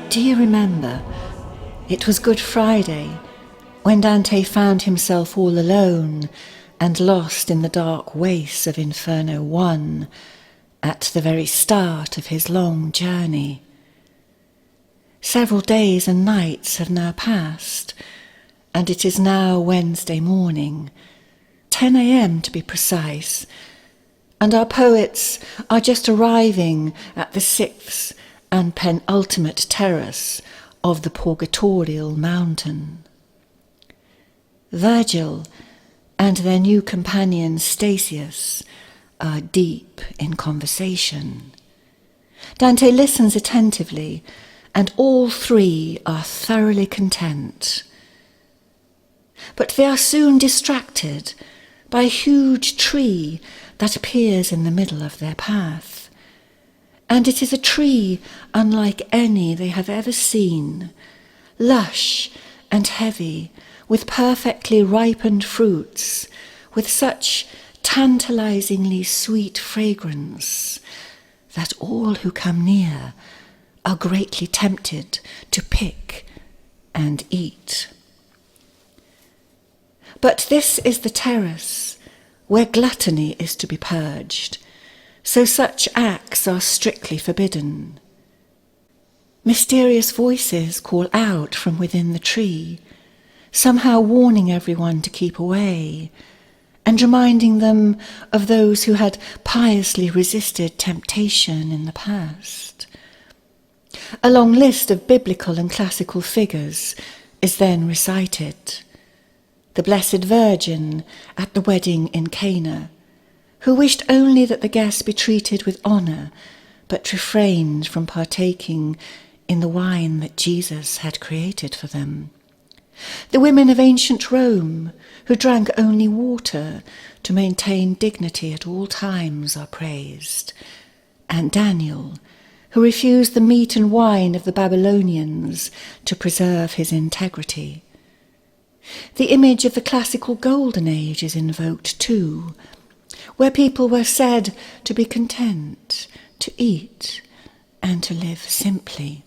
Do you remember? It was Good Friday, when Dante found himself all alone and lost in the dark wastes of Inferno 1 at the very start of his long journey. Several days and nights have now passed, and it is now Wednesday morning, 10 a.m. to be precise, and our poets are just arriving at the 6th and penultimate terrace of the Purgatorial Mountain. Virgil and their new companion Statius are deep in conversation. Dante listens attentively, and all three are thoroughly content. But they are soon distracted by a huge tree that appears in the middle of their path. And it is a tree unlike any they have ever seen, lush and heavy, with perfectly ripened fruits, with such tantalizingly sweet fragrance that all who come near are greatly tempted to pick and eat. But this is the terrace where gluttony is to be purged, so such acts are strictly forbidden. Mysterious voices call out from within the tree, somehow warning everyone to keep away, and reminding them of those who had piously resisted temptation in the past. A long list of biblical and classical figures is then recited. The Blessed Virgin at the wedding in Cana, who wished only that the guests be treated with honour, but refrained from partaking in the wine that Jesus had created for them. The women of ancient Rome, who drank only water to maintain dignity at all times, are praised, and Daniel, who refused the meat and wine of the Babylonians to preserve his integrity. The image of the classical Golden Age is invoked too, where people were said to be content, to eat, and to live simply.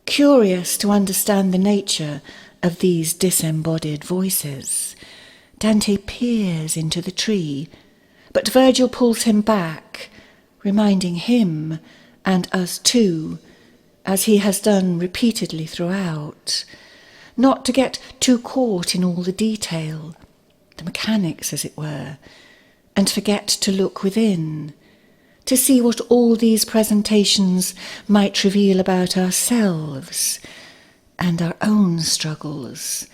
Curious to understand the nature of these disembodied voices, Dante peers into the tree, but Virgil pulls him back, reminding him, and us too, as he has done repeatedly throughout, not to get too caught in all the detail, the mechanics as it were, and forget to look within, to see what all these presentations might reveal about ourselves and our own struggles,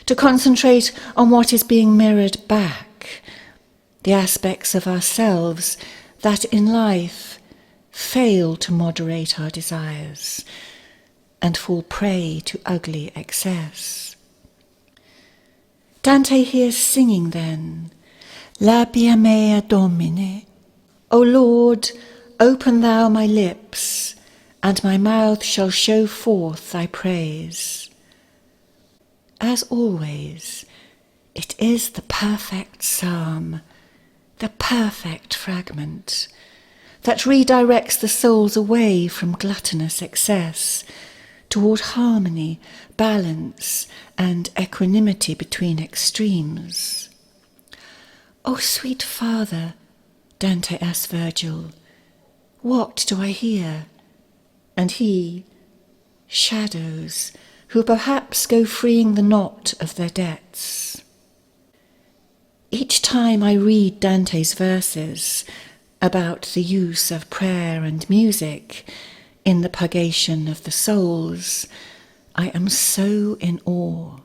to concentrate on what is being mirrored back, the aspects of ourselves that in life fail to moderate our desires and fall prey to ugly excess. Dante hears singing then, Labia mea Domine, O Lord, open thou my lips, and my mouth shall show forth thy praise. As always, it is the perfect psalm, the perfect fragment, that redirects the souls away from gluttonous excess toward harmony, balance, and equanimity between extremes. O sweet Father, Dante asks Virgil, what do I hear? And he, shadows, who perhaps go freeing the knot of their debts. Each time I read Dante's verses about the use of prayer and music in the purgation of the souls, I am so in awe.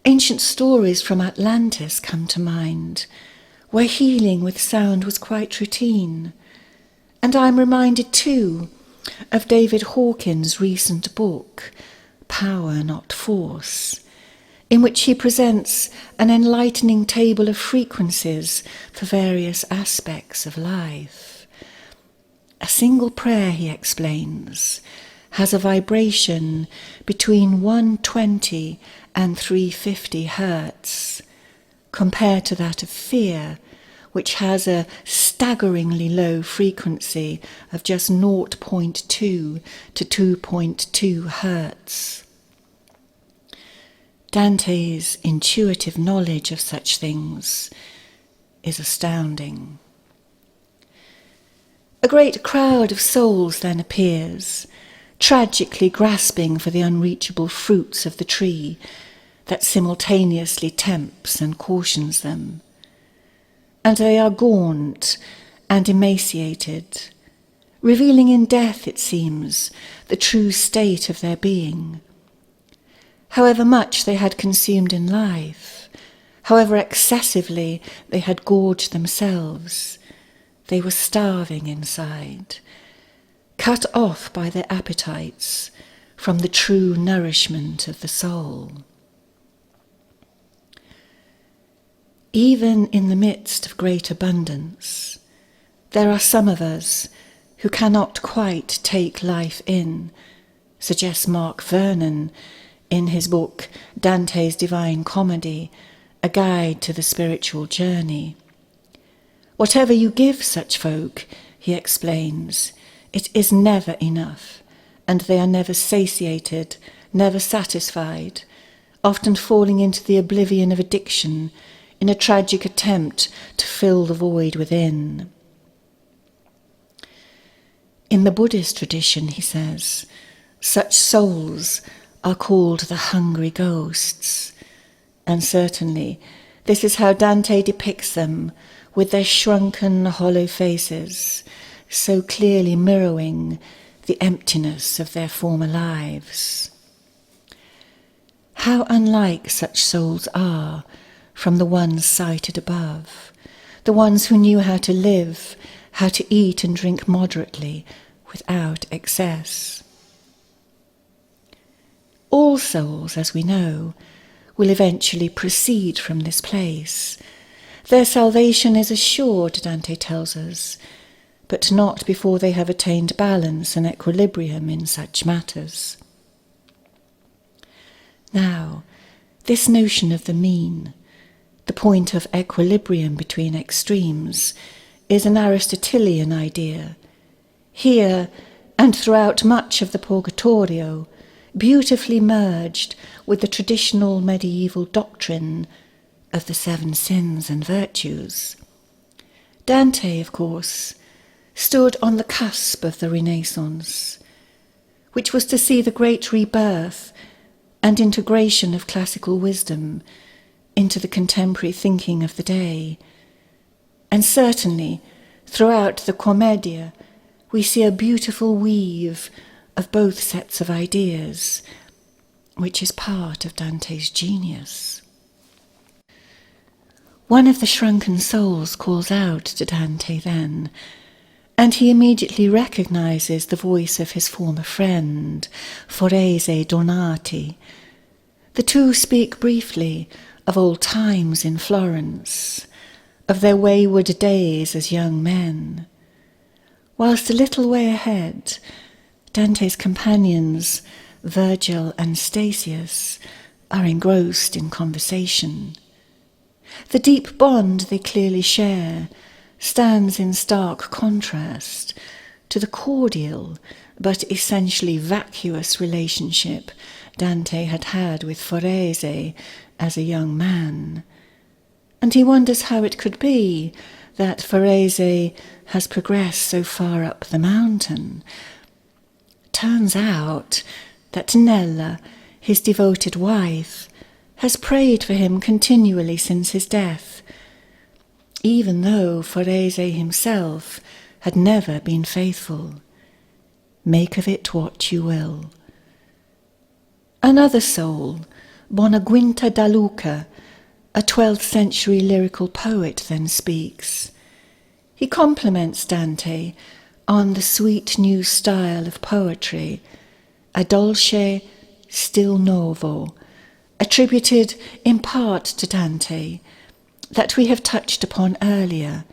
Ancient stories from Atlantis come to mind, where healing with sound was quite routine, and I am reminded too of David Hawkins' recent book, Power Not Force, in which he presents an enlightening table of frequencies for various aspects of life. A single prayer, he explains, has a vibration between 120 and 350 hertz, compared to that of fear, which has a staggeringly low frequency of just 0.2 to 2.2 hertz. Dante's intuitive knowledge of such things is astounding. A great crowd of souls then appears, tragically grasping for the unreachable fruits of the tree that simultaneously tempts and cautions them. And they are gaunt and emaciated, revealing in death, it seems, the true state of their being. However much they had consumed in life, however excessively they had gorged themselves, they were starving inside, cut off by their appetites from the true nourishment of the soul. Even in the midst of great abundance, there are some of us who cannot quite take life in, suggests Mark Vernon in his book Dante's Divine Comedy, A Guide to the Spiritual Journey. Whatever you give such folk, he explains, it is never enough, and they are never satiated, never satisfied, often falling into the oblivion of addiction in a tragic attempt to fill the void within. In the Buddhist tradition, he says, such souls are called the hungry ghosts, and certainly this is how Dante depicts them, with their shrunken, hollow faces, so clearly mirroring the emptiness of their former lives. How unlike such souls are from the ones cited above, the ones who knew how to live, how to eat and drink moderately, without excess. All souls, as we know, will eventually proceed from this place. Their salvation is assured, Dante tells us, but not before they have attained balance and equilibrium in such matters. Now, this notion of the mean, the point of equilibrium between extremes, is an Aristotelian idea. Here, and throughout much of the Purgatorio, beautifully merged with the traditional medieval doctrine of the 7 sins and virtues. Dante, of course, stood on the cusp of the Renaissance, which was to see the great rebirth and integration of classical wisdom into the contemporary thinking of the day. And certainly, throughout the Commedia, we see a beautiful weave of both sets of ideas, which is part of Dante's genius. One of the shrunken souls calls out to Dante then, and he immediately recognizes the voice of his former friend, Forese Donati. The two speak briefly of old times in Florence, of their wayward days as young men, whilst a little way ahead, Dante's companions, Virgil and Statius, are engrossed in conversation. The deep bond they clearly share stands in stark contrast to the cordial but essentially vacuous relationship Dante had had with Forese as a young man. And he wonders how it could be that Forese has progressed so far up the mountain. Turns out that Nella, his devoted wife, has prayed for him continually since his death, even though Forese himself had never been faithful. Make of it what you will. Another soul, Bonaguinta da Luca, a 12th century lyrical poet, then speaks. He compliments Dante on the sweet new style of poetry, a dolce stil novo, attributed in part to Dante, that we have touched upon earlier,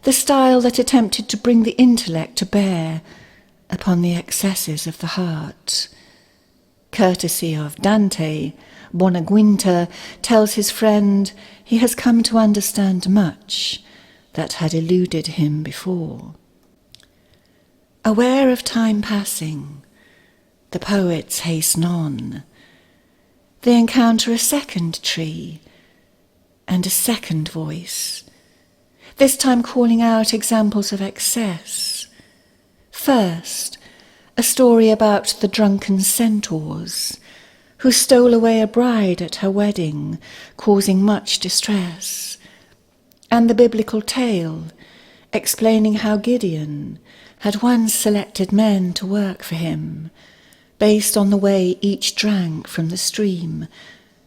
the style that attempted to bring the intellect to bear upon the excesses of the heart. Courtesy of Dante, Bonaguinta tells his friend he has come to understand much, that had eluded him before. Aware of time passing, the poets hasten on. They encounter a second tree and a second voice, this time calling out examples of excess. First, a story about the drunken centaurs who stole away a bride at her wedding, causing much distress, and the biblical tale explaining how Gideon had once selected men to work for him, based on the way each drank from the stream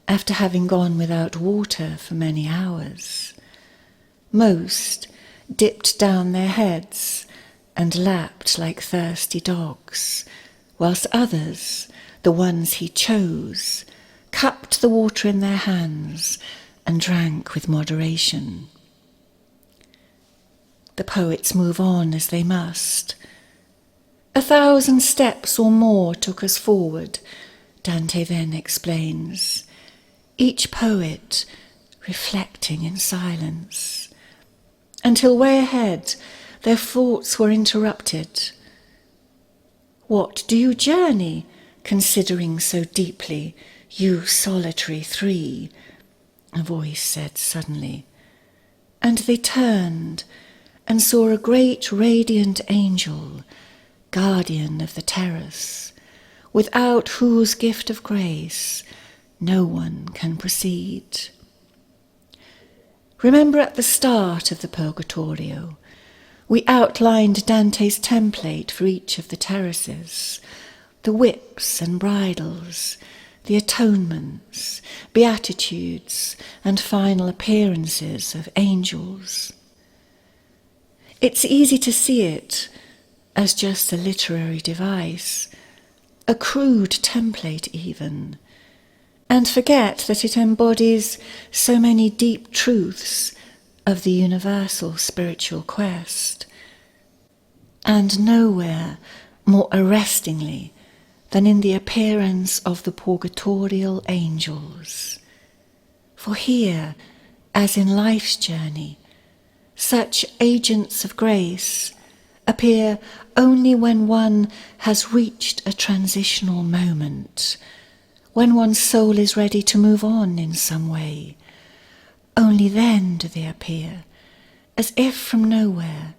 after having gone without water for many hours. Most dipped down their heads and lapped like thirsty dogs, whilst others, the ones he chose, cupped the water in their hands and drank with moderation. The poets move on as they must. 1,000 steps or more took us forward, Dante then explains, each poet reflecting in silence, until way ahead their thoughts were interrupted. What do you journey, considering so deeply, you solitary three? A voice said suddenly, and they turned and saw a great radiant angel, guardian of the terrace, without whose gift of grace no one can proceed. Remember at the start of the Purgatorio, we outlined Dante's template for each of the terraces, the whips and bridles, the atonements, beatitudes, and final appearances of angels. It's easy to see it as just a literary device, a crude template even, and forget that it embodies so many deep truths of the universal spiritual quest, and nowhere more arrestingly than in the appearance of the purgatorial angels. For here, as in life's journey, such agents of grace appear only when one has reached a transitional moment, when one's soul is ready to move on in some way. Only then do they appear, as if from nowhere,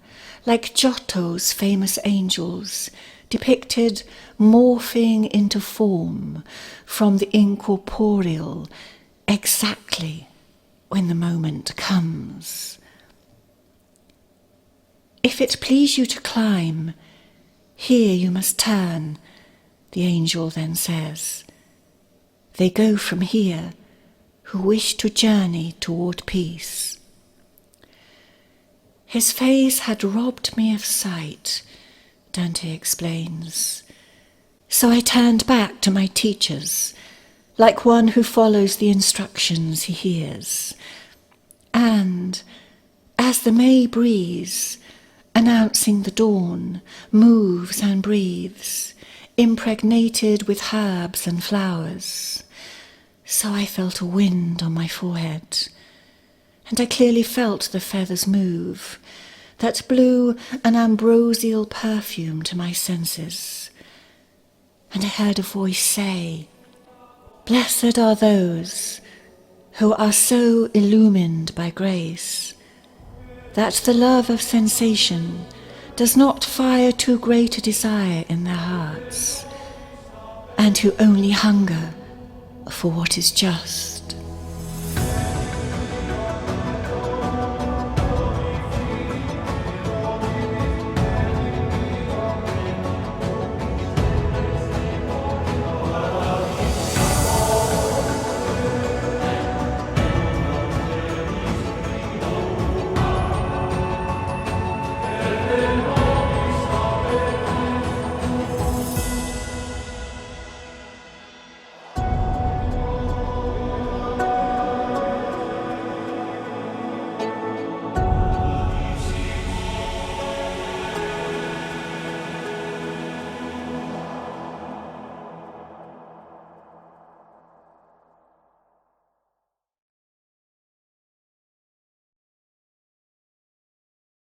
like Giotto's famous angels, depicted morphing into form from the incorporeal exactly when the moment comes. If it please you to climb, here you must turn, the angel then says. They go from here who wish to journey toward peace. His face had robbed me of sight, Dante explains. So I turned back to my teachers, like one who follows the instructions he hears. And, as the May breeze, announcing the dawn, moves and breathes, impregnated with herbs and flowers, so I felt a wind on my forehead, and I clearly felt the feathers move, that blew an ambrosial perfume to my senses. And I heard a voice say, "Blessed are those who are so illumined by grace, that the love of sensation does not fire too great a desire in their hearts, and who only hunger for what is just."